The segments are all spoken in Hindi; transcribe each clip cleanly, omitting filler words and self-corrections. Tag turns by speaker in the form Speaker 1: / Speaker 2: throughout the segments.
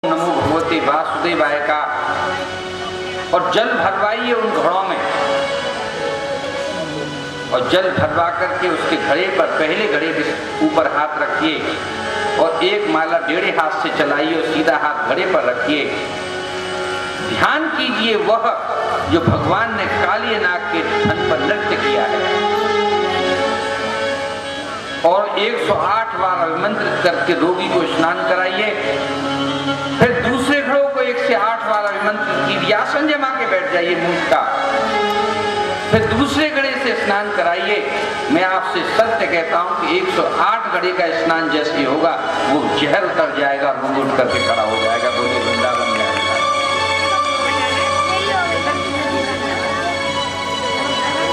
Speaker 1: नमो भगवते वासुदेवाय का, और जल भरवाइए उन घड़ों में, और जल भरवा करके उसके घड़े पर, पहले घड़े के ऊपर हाथ रखिए और एक माला टेढ़े हाथ से चलाइए और सीधा हाथ घड़े पर रखिए। ध्यान कीजिए वह जो भगवान ने काली नाग के थन पर नृत्य किया है, और 108 बार अभिमंत्रित करके रोगी को स्नान कराइए। फिर दूसरे घड़ों को 108 बार अभिमंत्रित कीजिए, आसन जमा के बैठ जाइए मूठ का। फिर दूसरे घड़े से स्नान कराइए। मैं आपसे सत्य कहता हूं कि 108 घड़े का स्नान जैसे होगा वो जहर उतर जाएगा, रूंग उठ करके खड़ा हो जाएगा। बोले वृंदावन में।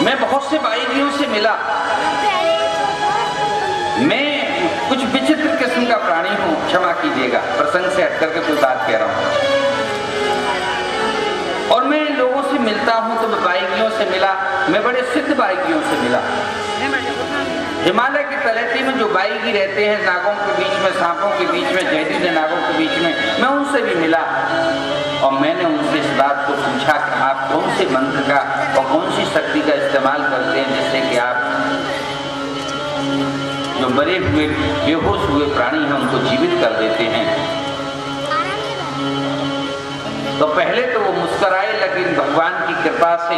Speaker 1: मैं बहुत से बाइकियों से मिला, मैं कुछ विचित्र किस्म का प्राणी हूं, क्षमा कीजिएगा, प्रसंग से हट करके कोई बात कह रहा हूं। और मैं लोगों से मिलता हूं तो मैं बाइकियों से मिला, मैं बड़े सिद्ध बाइकियों से मिला। हिमालय की तलहटी में जो बाइकी रहते हैं, नागों के बीच में, सांपों के बीच में, जहरीले नागों के बीच में, मैं उनसे भी मिला। और मैंने उनसे इस बात को पूछा कि आप कौन से मंत्र का और कौन सी शक्ति का इस्तेमाल करते हैं जिससे कि आप जो मरे हुए बेहोश हुए प्राणी हैं उनको जीवित कर देते हैं। तो पहले तो वो मुस्कुराए, लेकिन भगवान की कृपा से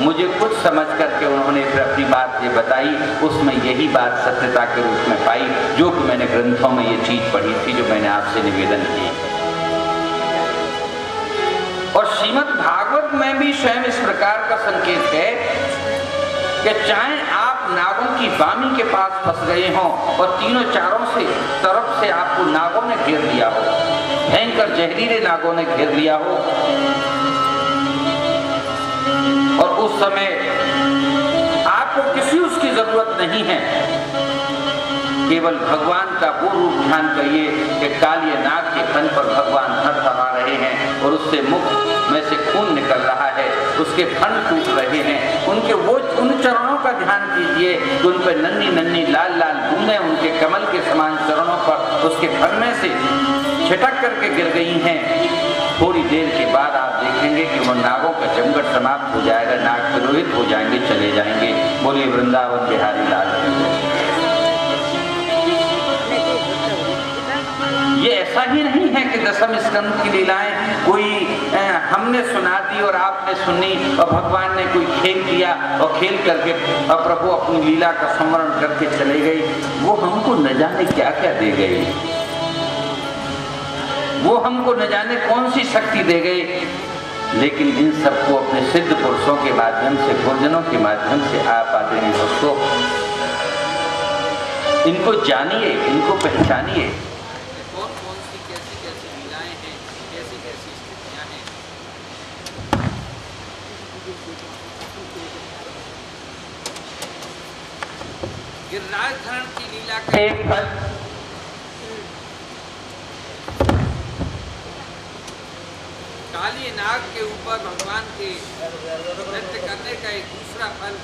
Speaker 1: मुझे कुछ समझ करके उन्होंने फिर अपनी बात ये बताई। उसमें यही बात सत्यता के रूप में पाई, जो कि मैंने ग्रंथों में ये चीज पढ़ी थी, जो मैंने आपसे निवेदन की। और श्रीमद् भागवत में भी स्वयं इस प्रकार का संकेत है कि चाहे आप नागों की वामी के पास फंस गए हों और तीनों चारों से तरफ से आपको नागों ने घेर लिया हो, भयंकर जहरीले नागों ने घेर लिया हो, और उस समय आपको किसी उसकी जरूरत नहीं है, केवल भगवान का वो रूप ध्यान करिए कि कालिए नाग के फन पर भगवान थरथरा रहे हैं और उससे मुख में से खून निकल रहा है, उसके फन टूट रहे हैं। उनके वो उन चरणों का ध्यान कीजिए कि उन पर नन्ही नन्ही लाल लाल बूंदें उनके कमल के समान चरणों पर उसके फन में से छिटक करके गिर गई हैं। थोड़ी देर के बाद आप देखेंगे कि वो नागों का जमघट समाप्त हो जाएगा, नाग तिरोहित हो जाएंगे, चले जाएंगे। बोलिए वृंदावन बिहारी लाल। ये ऐसा ही नहीं है कि दशम स्कंद की लीलाएं कोई हमने सुना दी और आपने सुनी और भगवान ने कोई खेल किया और खेल करके और प्रभु अपनी लीला का स्मरण करके चले गई। वो हमको न जाने क्या क्या दे गई, वो हमको न जाने कौन सी शक्ति दे गई, लेकिन इन सबको अपने सिद्ध पुरुषों के माध्यम से, गुरुजनों के माध्यम से आप आदरणीय दोस्तों इनको जानिए, इनको पहचानिए। गिरिराज धरण की लीला का एक फल काली नाग के ऊपर भगवान के नृत्य करने का एक दूसरा फल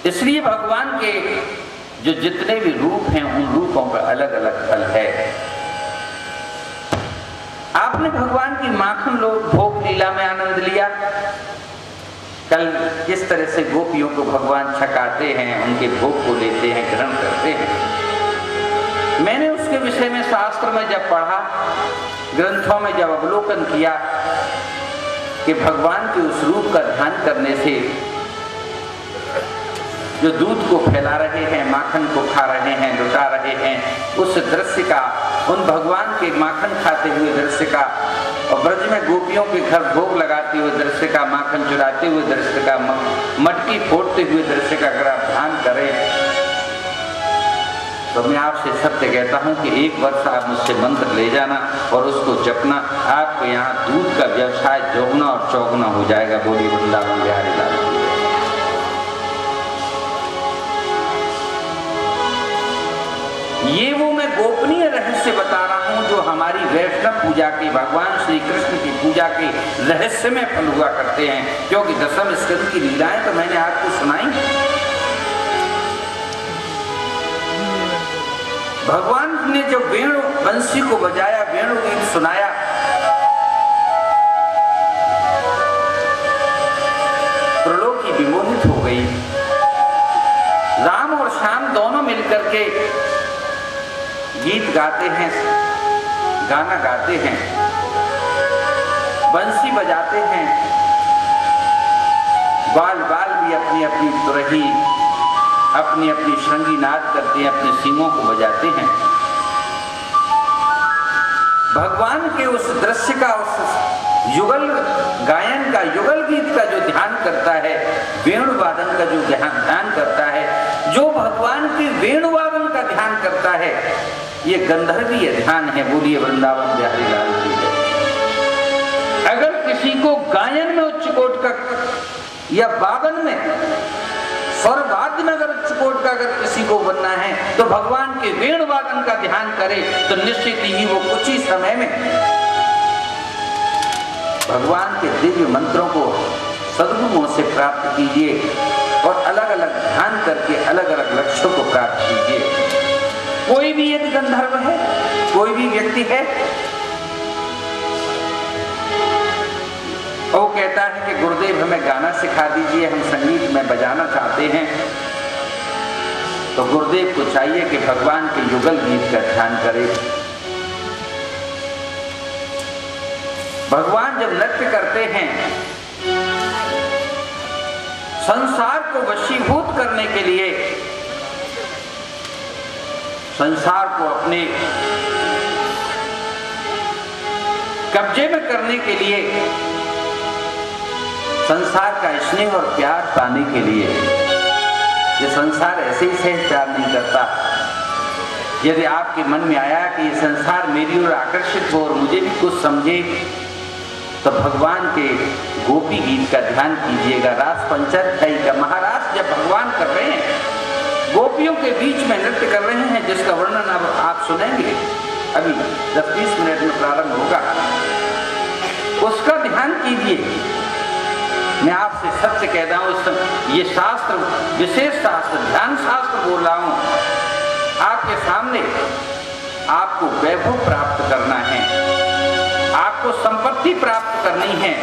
Speaker 1: इसलिए भगवान के जो जितने भी रूप हैं उन रूपों पर अलग अलग फल है। आपने भगवान की माखन भोग लीला में आनंद लिया। कल किस तरह से गोपियों को भगवान छकाते हैं, उनके भोग को लेते हैं, ग्रहण करते हैं। मैंने उसके विषय में शास्त्र में जब पढ़ा, ग्रंथों में जब अवलोकन किया कि भगवान के उस रूप का ध्यान करने से जो दूध को फैला रहे हैं, माखन को खा रहे हैं, लुटा रहे हैं, उस दृश्य का, उन भगवान के माखन खाते हुए दृश्य का और ब्रज में गोपियों के घर भोग लगाते हुए दृश्य का, माखन चुराते हुए दृश्य का, मटकी फोड़ते हुए दृश्य का अगर आप ध्यान करें तो मैं आपसे सत्य कहता हूं कि एक वर्ष आप मुझसे मंत्र ले जाना और उसको जपना, आपको यहाँ दूध का व्यवसाय जोगना और चौगुना हो जाएगा। बोली वृंदावन बिहारी लाल। ये वो मैं गोपनीय रहस्य बता रहा हूं जो हमारी वैष्णव पूजा के, भगवान श्री कृष्ण की पूजा के रहस्य में फल हुआ करते हैं। क्योंकि दशम स्कंद की लीलाएं तो मैंने आपको सुनाई। भगवान ने जब वेणु बंसी को बजाया, वेणु गीत सुनाया, त्रिलोकी विमोहित हो गई। राम और श्याम दोनों मिलकर के गीत गाते हैं, गाना गाते हैं, बंसी बजाते हैं। बाल बाल भी अपनी अपनी तुरही, अपनी अपनी श्रृंगी नाद करते हैं, अपने सींगों को बजाते हैं। भगवान के उस दृश्य का, उस युगल गायन का, युगल गीत का जो ध्यान करता है, वेणु वादन का जो ध्यान करता है, जो भगवान के वेणु वादन का ध्यान करता है, ये गंधर्वीय ध्यान है। बोलिए वृंदावन बिहारी लाल की जय। अगर किसी को गायन में उच्च कोट का या वादन में, स्वर वाद्य में अगर उच्च कोट का अगर किसी को बनना है तो भगवान के वेणु वादन का ध्यान करे तो निश्चित ही वो कुछ ही समय में भगवान के दिव्य मंत्रों को सद्गुणों से प्राप्त कीजिए और अलग अलग ध्यान करके अलग अलग लक्ष्यों को प्राप्त कीजिए। कोई भी यदि गंधर्व है, कोई भी व्यक्ति है, वो कहता है कि गुरुदेव हमें गाना सिखा दीजिए, हम संगीत में बजाना चाहते हैं, तो गुरुदेव को चाहिए कि भगवान के युगल गीत का ध्यान करे। भगवान जब नृत्य करते हैं, संसार को वशीभूत करने के लिए, संसार को अपने कब्जे में करने के लिए, संसार का स्नेह और प्यार पाने के लिए, ये संसार ऐसे ही सहज प्यार नहीं करता। यदि आपके मन में आया कि ये संसार मेरी ओर आकर्षित हो और मुझे भी कुछ समझे, तो भगवान के गोपी गीत का ध्यान कीजिएगा। रास पंचाध्यायी का महारास जब भगवान कर रहे हैं, गोपियों के बीच में नृत्य कर रहे हैं, जिसका वर्णन अब आप सुनेंगे, अभी 10-20 मिनट में प्रारंभ होगा, उसका ध्यान कीजिए। मैं आपसे सत्य कह रहा हूं, ये शास्त्र, विशेष शास्त्र, ध्यान शास्त्र बोल रहा हूं आपके सामने। आपको वैभव प्राप्त करना है, आपको संपत्ति प्राप्त करनी है।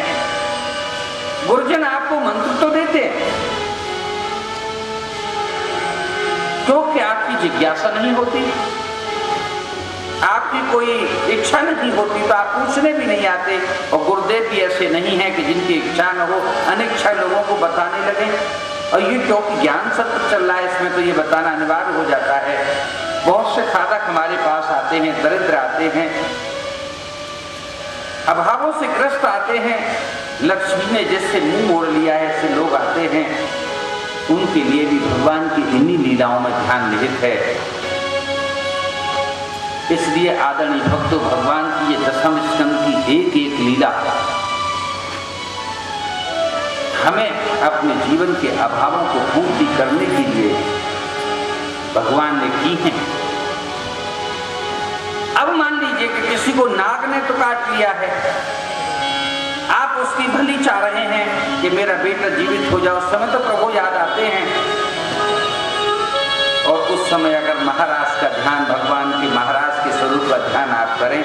Speaker 1: गुरुजन आपको मंत्र तो देते हैं, क्योंकि आपकी जिज्ञासा नहीं होती, आपकी कोई इच्छा नहीं होती, तो आप पूछने भी नहीं आते। और गुरुदेव भी ऐसे नहीं है कि जिनकी इच्छा न हो अनिच्छा लोगों को बताने लगे। और ये क्योंकि ज्ञान सत्र चल रहा है, इसमें तो ये बताना अनिवार्य हो जाता है। बहुत से साधक हमारे पास आते हैं, दरिद्र आते हैं, अभावों से ग्रस्त आते हैं, लक्ष्मी ने जिससे मुंह मोड़ लिया है ऐसे लोग आते हैं। उनके लिए भी भगवान की इन्हीं लीलाओं में ध्यान निहित है। इसलिए आदरणीय भक्तों, भगवान की ये दशम स्कंद की एक एक लीला हमें अपने जीवन के अभावों को पूर्ति करने के लिए भगवान ने की है। अब मान लीजिए कि किसी को नाग ने तो काट लिया है, आप उसकी भली चाह रहे हैं कि मेरा बेटा जीवित हो जाए, उस समय तो प्रभु याद आते हैं। और उस समय अगर महाराज का ध्यान, भगवान के महाराज के स्वरूप का ध्यान आप करें,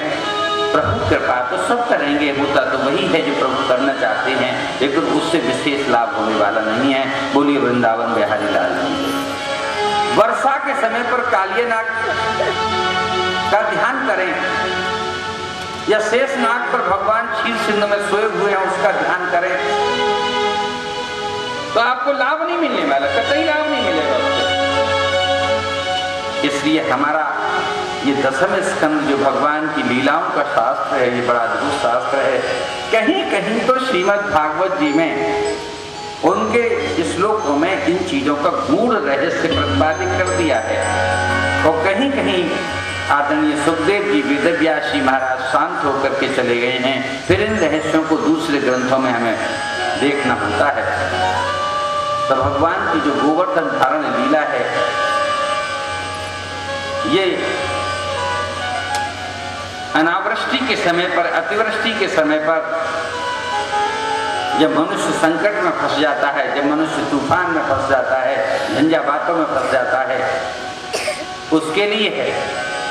Speaker 1: प्रभु कृपा तो सब करेंगे, होता तो वही है जो प्रभु करना चाहते हैं, लेकिन उससे विशेष लाभ होने वाला नहीं है। बोलिए वृंदावन बिहारी लाल की। वर्षा के समय पर कालियनाग का ध्यान करें, या शेषनाग पर भगवान क्षीर सिंधु में सोए हुए हैं उसका ध्यान करें, तो आपको लाभ नहीं मिलने वाला, कतई लाभ नहीं मिलेगा उससे। इसलिए हमारा ये दशम स्कंद जो भगवान की लीलाओं का शास्त्र है, ये बड़ा अद्भुत शास्त्र है। कहीं कहीं तो श्रीमद् भागवत जी में उनके श्लोकों में इन चीजों का गूढ़ रहस्य प्रतिपादित कर दिया है, और कहीं कहीं आदरणीय सुखदेव जी, वेदव्यास जी महाराज शांत होकर के चले गए हैं। फिर इन रहस्यों को दूसरे ग्रंथों में हमें देखना होता है। तो भगवान की जो गोवर्धन धारण लीला है, ये अनावृष्टि के समय पर, अतिवृष्टि के समय पर, जब मनुष्य संकट में फंस जाता है, जब मनुष्य तूफान में फंस जाता है, झंझावातों में फंस जाता है, उसके लिए है।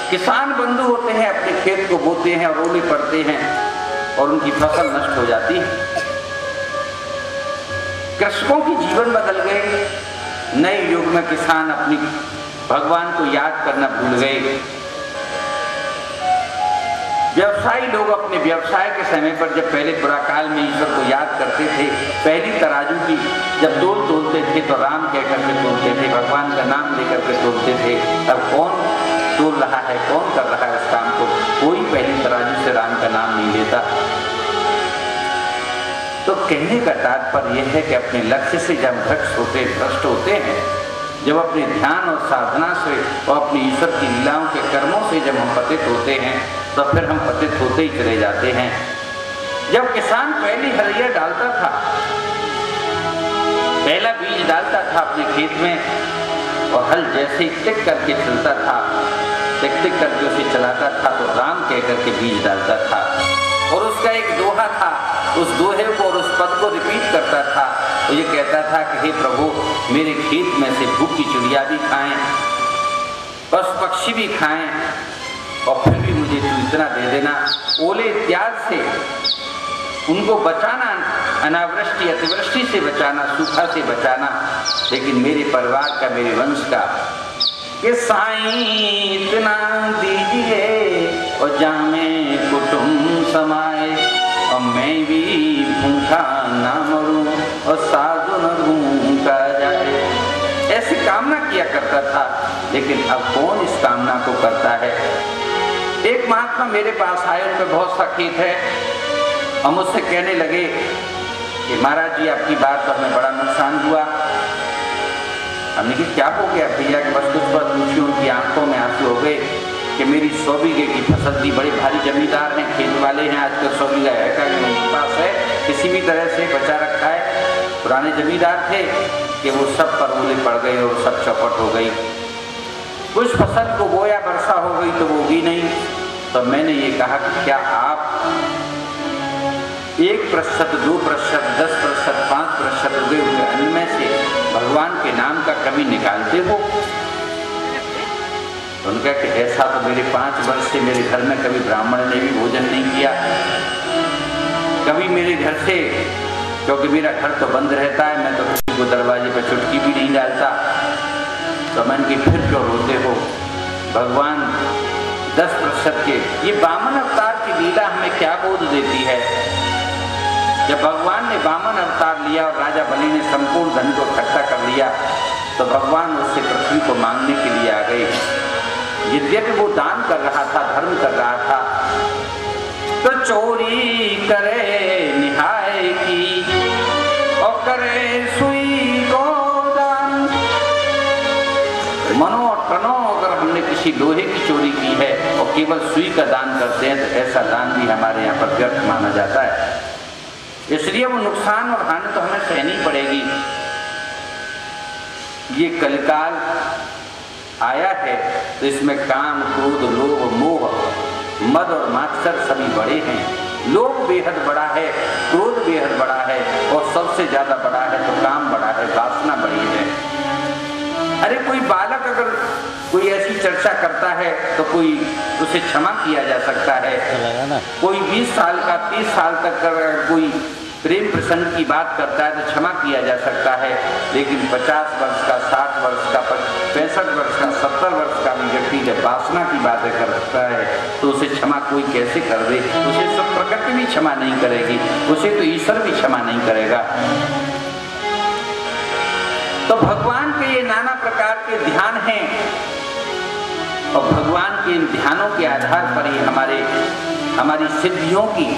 Speaker 1: किसान बंधु होते हैं, अपने खेत को बोते हैं और ओले पड़ते हैं और उनकी फसल नष्ट हो जाती है। कृषकों की जीवन बदल गए। नए युग में किसान अपनी भगवान को याद करना भूल गए। व्यवसायी लोग अपने व्यवसाय के समय पर, जब पहले बुरा काल में ईश्वर को याद करते थे, पहली तराजू की जब तोल तोलते थे तो राम कह करके तोलते थे, भगवान का नाम लेकर के तोलते थे। अब कौन तोल रहा है, कौन कर रहा है उस काम को? कोई पहली तराजू से राम का नाम नहीं लेता। तो कहने का तात्पर्य यह है कि अपने लक्ष्य से जब भ्रष्ट होते हैं, जब अपने ध्यान और साधना से और अपनी ईश्वर की लीलाओं के कर्मों से जब हम पतित होते हैं, तो फिर हम पतित होते ही चले जाते हैं। जब किसान पहली हरिया डालता था, पहला बीज डालता था अपने खेत में और हल जैसे ही टिक करके चलता था, टिक टिक करके उसे चलाता था, तो राम कह करके बीज डालता था और उसका एक दोहा था। उस दोहे को और उस पद को रिपीट करता था। तो ये कहता था कि हे प्रभु, मेरे खेत में से भूखी चिड़िया भी खाएं, पशु पक्षी भी खाएं और फिर भी मुझे तू इतना दे देना। ओले इत्यादि से उनको बचाना, अनावृष्टि अतिवृष्टि से बचाना, सूखा से बचाना, लेकिन मेरे परिवार का, मेरे वंश का कि साईं इतना दीजिए और जामे कुटुंब समाए और मैं भी भूखा ना मरूं और साधु न भूखा जाए। ऐसी कामना किया करता था, लेकिन अब कौन इस कामना को करता है? एक महात्मा मेरे पास आए, उनका बहुत सा खेत है और मुझसे कहने लगे कि महाराज जी, आपकी बात तो हमें बड़ा नुकसान हुआ। हमने कहा क्या हो गया भैया? कि बस कुछ बात पूछी, उनकी आंखों में आंसू हो गए कि मेरी 100 बीघे की फसल थी, बड़े भारी जमींदार हैं, खेत वाले हैं, आजकल 100 बीघा है का उनके पास है, किसी भी तरह से बचा रखा है। पुराने जमींदार थे कि वो सब पर ओले पड़ गए और सब चौपट हो गई। कुछ फसल को बोया, वर्षा हो गई तो वो उगी नहीं। तो मैंने ये कहा कि क्या आप 1%, 2%, 10%, 5% उगे हुए अन्न में से भगवान के नाम का कभी निकालते हो? उनका कि ऐसा तो मेरे 5 वर्ष से मेरे घर में कभी ब्राह्मण ने भी भोजन नहीं किया, कभी मेरे घर से, क्योंकि मेरा घर तो बंद रहता है, मैं तो किसी को दरवाजे पर चुटकी भी नहीं डालता। तो मैंने कि फिर क्यों रोते हो? भगवान 10% के, ये वामन अवतार की लीला हमें क्या बोध देती है? जब भगवान ने वामन अवतार लिया और राजा बलि ने संपूर्ण धन को इकट्ठा कर लिया, तो भगवान उससे पृथ्वी को मांगने के लिए आ गए। यद्यपि वो दान कर रहा था, धर्म कर रहा था, तो चोरी करे निहाय की और करे सुई को दान। मनो और तनो अगर हमने किसी लोहे की चोरी की है और केवल सुई का दान करते हैं, तो ऐसा दान भी हमारे यहाँ पर व्यर्थ माना जाता है। इसलिए वो नुकसान और हानि तो हमें सहनी पड़ेगी। ये कलिकाल आया है तो इसमें काम, क्रोध, लोभ, मोह, मद और मात्सर सभी बड़े हैं। लोभ बेहद बड़ा है, क्रोध बेहद बड़ा है और सबसे ज्यादा बड़ा है तो काम बड़ा है, वासना बड़ी है। अरे कोई बालक अगर कोई ऐसी चर्चा करता है तो कोई उसे क्षमा किया जा सकता है। कोई 20 साल का, 30 साल तक अगर कोई प्रेम प्रसंग की बात करता है तो क्षमा किया जा सकता है, लेकिन 50 वर्ष का, 60 वर्ष का, 65 वर्ष का, 70 वर्ष का भी व्यक्ति जब वासना की बातें करता है तो उसे क्षमा कोई कैसे कर दे? उसे सब प्रकृति भी क्षमा नहीं करेगी, उसे तो ईश्वर भी क्षमा नहीं करेगा। तो भगवान के ये नाना प्रकार के ध्यान हैं और भगवान के इन ध्यानों के आधार पर ही हमारी सिद्धियों की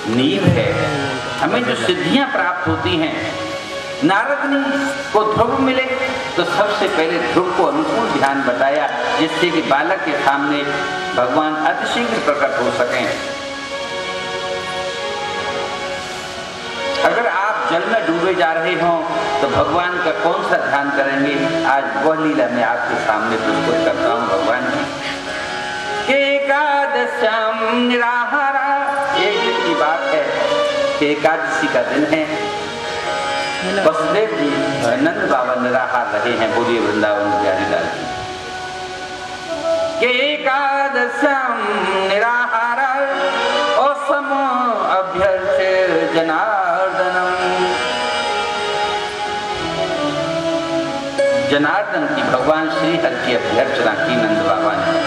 Speaker 1: नींव है। हमें जो सिद्धियां प्राप्त होती हैं, नारद ने को ध्रुव मिले तो सबसे पहले ध्रुव को अनुकूल ध्यान बताया, जिससे कि बालक के सामने भगवान अतिशीघ्र प्रकट हो सकें। अगर आप जल में डूबे जा रहे हों तो भगवान का कौन सा ध्यान करेंगे? आज वह लीला मैं आपके सामने प्रस्तुत करता हूं भगवान की। एक एकादश्याम निराहारा। एक दिन की बात है कि एकादशी का दिन है। वसुदेव जी नंद बाबा निराहार रहे हैं। बोलिए वृंदावन बिहारी लाल की। के एकादश्याम निराहारा असम अभ्यर्च जनार्दनम। जनार्दन की भगवान श्री हरि की अभ्यर्चना की नंद बाबा ने।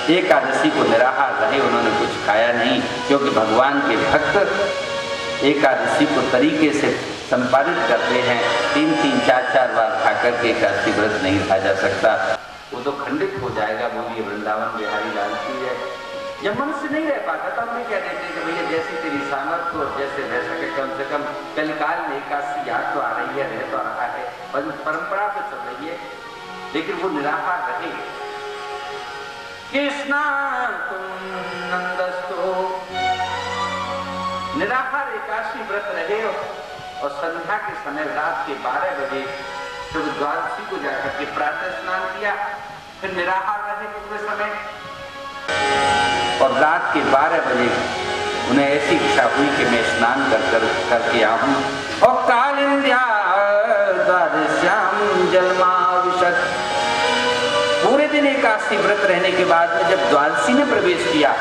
Speaker 1: एकादशी को निराहार रहे, उन्होंने कुछ खाया नहीं, क्योंकि भगवान के भक्त एकादशी को तरीके से संपादित करते हैं। 3-3, 4-4 बार खाकर के एकादशी व्रत नहीं रहा जा सकता, वो तो खंडित हो जाएगा। बोलिए वृंदावन बिहारी लाल की है। जब मनुष्य नहीं रह पाता तब हमें क्या देते कि भैया जैसी तेरी सामर्थ्य और जैसे रह सके, कम से कम कलिकाल में एकादशी याद तो आ रही है, रह तो रहा है, परंपरा तो चल रही है। लेकिन वो निराहार रहे। कृष्णा तुम नंदस्तो, निराहार एकादशी व्रत रहे और संध्या के समय रात के 12 बजे जब द्वादशी को जाकर के प्रातः स्नान किया, फिर निराहार रहे पूरे समय। और रात के 12 बजे उन्हें ऐसी इच्छा हुई कि मैं स्नान करके आऊं। और कालिंद्या द्वादश्याम जलमाविशत, पूरे दिन एकादशी व्रत रहने के बाद में जब द्वादशी ने प्रवेश किया,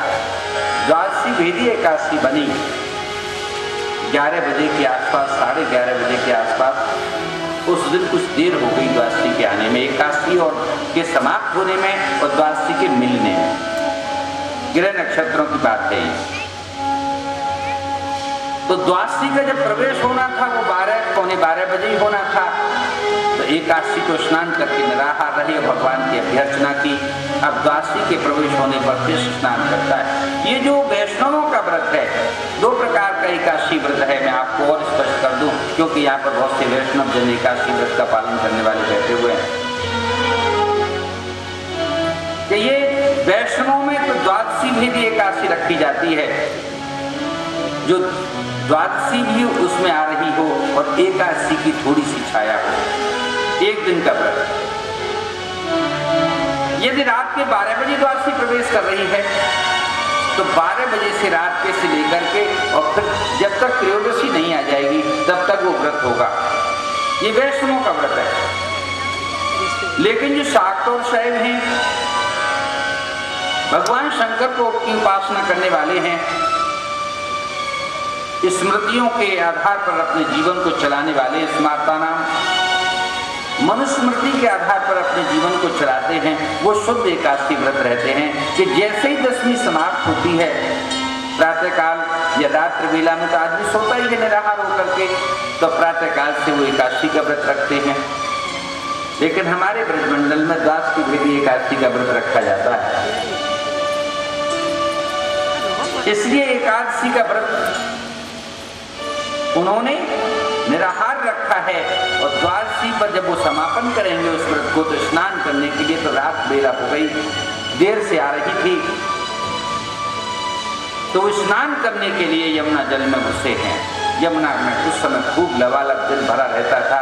Speaker 1: द्वादशी भेदी एकादशी बनी 11 बजे के आसपास, 11:30 बजे के आसपास। उस दिन कुछ देर हो गई द्वादशी के आने में, एकादशी और के समाप्त होने में और द्वादशी के मिलने में। ग्रह नक्षत्रों की बात है ये। तो द्वादशी का जब प्रवेश होना था वो 12-12 बजे ही होना था। तो एकादशी को स्नान करके निराहार रहे, भगवान की अभ्यर्चना की। अब द्वादशी के प्रवेश होने पर फिर स्नान करता है। ये जो वैष्णवों का व्रत है, 2 प्रकार का एकादशी व्रत है। मैं आपको और स्पष्ट कर दूं, क्योंकि यहाँ पर बहुत से वैष्णव जन एकादशी व्रत का पालन करने वाले बैठे हुए हैं। कि ये वैष्णवों में तो द्वादशी भेदी एकादशी रखी जाती है, जो द्वादशी भी उसमें आ रही हो और एकादशी की थोड़ी सी छाया हो, एक दिन का व्रत। यदि रात के 12 बजे द्वादशी प्रवेश कर रही है तो 12 बजे से रात के से लेकर के और फिर जब तक त्रयोदशी नहीं आ जाएगी तब तक वो व्रत होगा। ये वैष्णवों का व्रत है। लेकिन जो शाक्त और शैव हैं, भगवान शंकर को की उपासना करने वाले हैं, स्मृतियों के आधार पर अपने जीवन को चलाने वाले, स्मार्ता नाम मनुस्मृति के आधार पर अपने जीवन को चलाते हैं, वो शुद्ध एकादशी व्रत रहते हैं। कि जैसे ही दशमी समाप्त होती है, प्रातःकाल या रात्रि वेला में तो आदमी सोता ही है निराहार होकर के, तो प्रातःकाल से वो एकादशी का व्रत रखते हैं। लेकिन हमारे ब्रजमंडल में द्वादशी भेदी एकादशी का व्रत रखा जाता है। इसलिए एकादशी का व्रत उन्होंने निराहार रखा है। और द्वादशी पर जब वो समापन करेंगे उस व्रत को, तो स्नान करने के लिए तो रात बेला हो गई, देर से आ रही थी, तो वो स्नान करने के लिए यमुना जल में घुसे हैं। यमुना में उस समय खूब लबालब जल भरा रहता था,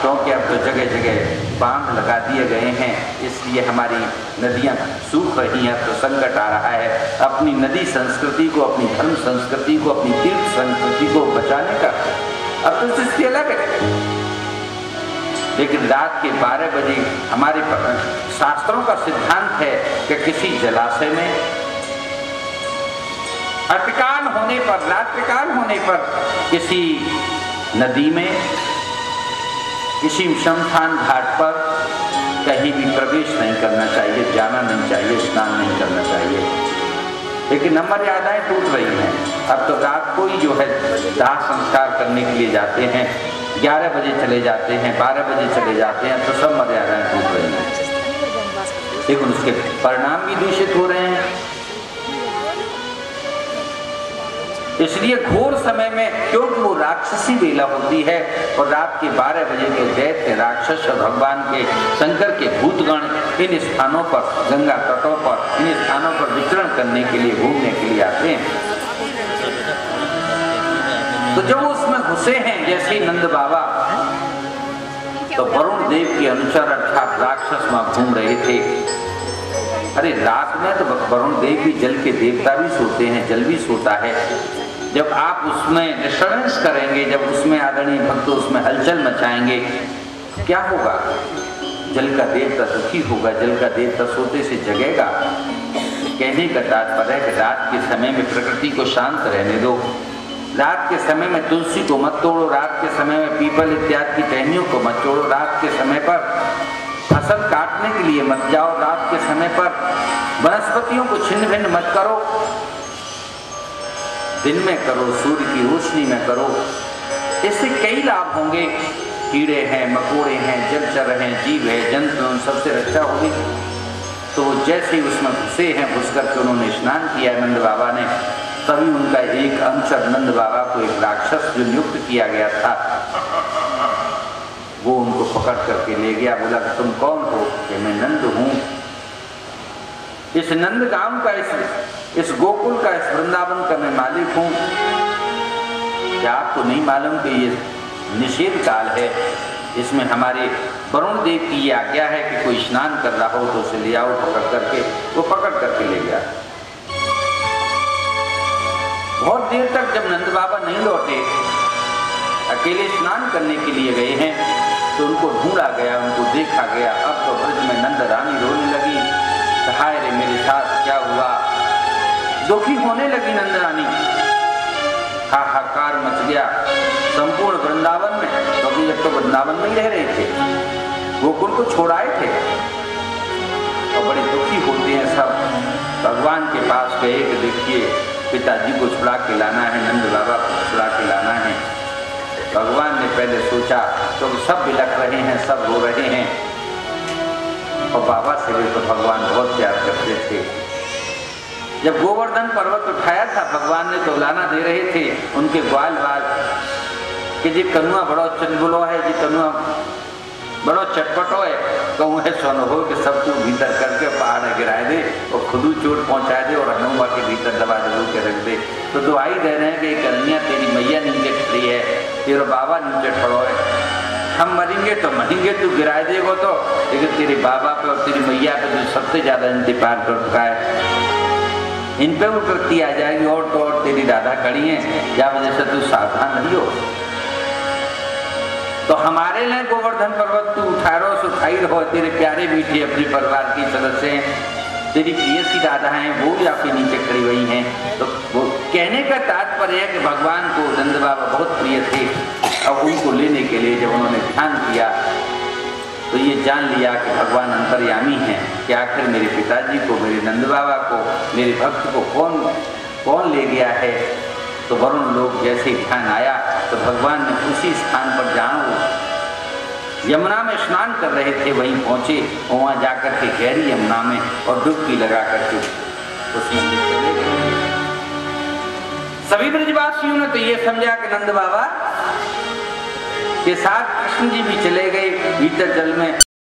Speaker 1: क्योंकि अब तो जगह जगह बांध लगा दिए गए हैं, इसलिए हमारी नदियां सूख रही हैं। तो संकट आ रहा है अपनी नदी संस्कृति को, अपनी धर्म संस्कृति को, अपनी तीर्थ संस्कृति को बचाने का। अब तो स्थिति अलग है। लेकिन रात के 12 बजे हमारे शास्त्रों का सिद्धांत है कि किसी जलाशय में अतिकाल होने पर, रात्रिकाल होने पर, किसी नदी में, किसी शमशान घाट पर कहीं भी प्रवेश नहीं करना चाहिए, जाना नहीं चाहिए, स्नान नहीं करना चाहिए। लेकिन मर्यादाएं टूट रही हैं। अब तो रात को ही जो है दाह संस्कार करने के लिए जाते हैं, 11 बजे चले जाते हैं, 12 बजे चले जाते हैं, तो सब मर्यादाएं टूट रही हैं। लेकिन उसके परिणाम भी दूषित हो रहे हैं। इसलिए घोर समय में, क्योंकि वो राक्षसी वेला होती है और रात के 12 बजे तो दैत्य, राक्षस और भगवान के शंकर के भूतगण इन स्थानों पर, गंगा तटों पर, इन स्थानों पर विचरण करने के लिए, घूमने के लिए आते हैं। तो जब उसमें घुसे हैं जैसे नंद बाबा, तो वरुण देव के अनुचर अर्थात राक्षस वहां घूम रहे थे। अरे रात में तो वरुण देव भी, जल के देवता भी सोते हैं, जल भी सोता है। जब आप उसमें डिस्टर्बेंस करेंगे, जब उसमें आदरणीय भक्त उसमें हलचल मचाएंगे, क्या होगा? जल का देवता दुखी होगा, जल का देवता सोते से जगेगा। कहने का तात्पर्य है कि रात के समय में प्रकृति को शांत रहने दो। रात के समय में तुलसी को मत तोड़ो, रात के समय में पीपल इत्यादि की टहनियों को मत तोड़ो, रात के समय पर फसल काटने के लिए मत जाओ, रात के समय पर वनस्पतियों को छिन्न भिन्न मत करो, दिन में करो, सूर्य की रोशनी में करो। इससे कई लाभ होंगे। कीड़े हैं, मकोड़े हैं, जलचर हैं, जीव है, जंतु, उन सबसे रक्षा होगी। तो वो जैसे ही उसमें घुसे हैं, घुस करके उन्होंने स्नान किया नंद बाबा ने, तभी उनका एक अंशर नंद बाबा को एक राक्षस जो नियुक्त किया गया था, वो उनको पकड़ करके ले गया। बोला तुम कौन हो? कि मैं नंद हूं, इस नंद गांव का, इस गोकुल का, इस वृंदावन का मैं मालिक हूं। क्या आपको नहीं मालूम कि ये निषेध काल है, इसमें हमारे वरुण देव की ये आज्ञा है कि कोई स्नान कर रहा हो तो उसे ले आओ पकड़ करके। वो पकड़ करके ले गया। बहुत देर तक जब नंद बाबा नहीं लौटे, अकेले स्नान करने के लिए गए हैं, तो उनको ढूंढा गया, उनको देखा गया। अब तो ब्रज में नंद रानी रोने लगी, हाय रे मेरे साथ क्या हुआ। दुखी होने लगी नंद रानी, हाहाकार मच गया संपूर्ण वृंदावन में, क्योंकि जब तो वृंदावन में ही रह रहे थे, गोकुल को छोड़ाए थे, और बड़े दुखी होते हैं सब। भगवान के पास गए कि देखिए पिताजी को छुड़ा के लाना है, नंद बाबा को छुड़ा के लाना है। भगवान ने पहले सोचा, क्योंकि तो सब बिलख रहे हैं, सब रो रहे हैं, और बाबा से भी तो भगवान बहुत प्यार करते थे। जब गोवर्धन पर्वत उठाया था भगवान ने, तो लाना दे रहे थे उनके ग्वाल बाल कि जी कनुआ बड़ो चुलबुलो है, जी कनुआ बड़ो चटपटो है, कहूँ है सोनो हो कि सबको भीतर करके पहाड़ गिराए दे और खुद चोट पहुंचाए दे और हनुमा के भीतर दबा दबू के रख दे। तो दुआई दे रहे हैं कि कन्या तेरी मैया नीचे खड़ी है, तेरा बाबा नीचे खड़ो है, हम मरेंगे तो मरेंगे, तू गिराए देगो तो, लेकिन तेरे बाबा पे और तेरी मैया पे जो सबसे ज्यादा इंतजार कर चुका है, इन पे विपत्ति आ जाएगी। और तो और तेरी दादा खड़ी है, या वजह से तू सावधान नहीं हो। तो हमारे लिए गोवर्धन पर्वत तू उठा रहो, सुखाई रहो, तेरे प्यारे बेटे अपने परिवार की सदस्य हैं, तेरी प्रियसी राधा हैं, वो भी आपके नीचे खड़ी हुई हैं। तो वो कहने का तात्पर्य है कि भगवान को नंद बाबा बहुत प्रिय थे। अब उनको लेने के लिए जब उन्होंने ध्यान किया, तो ये जान लिया कि भगवान अंतर्यामी हैं, कि आखिर मेरे पिताजी को, मेरे नंद बाबा को, मेरे भक्त को कौन ले गया है। तो वरुण लोग जैसे ध्यान आया, तो भगवान ने उसी स्थान पर जहाँ यमुना में स्नान कर रहे थे वहीं पहुंचे, वहां जाकर के गहरी यमुना में और डुबकी लगा करके उसमें चले गए। सभी ब्रजवासियों ने तो ये समझा कि नंद बाबा के साथ कृष्ण जी भी चले गए भीतर जल में,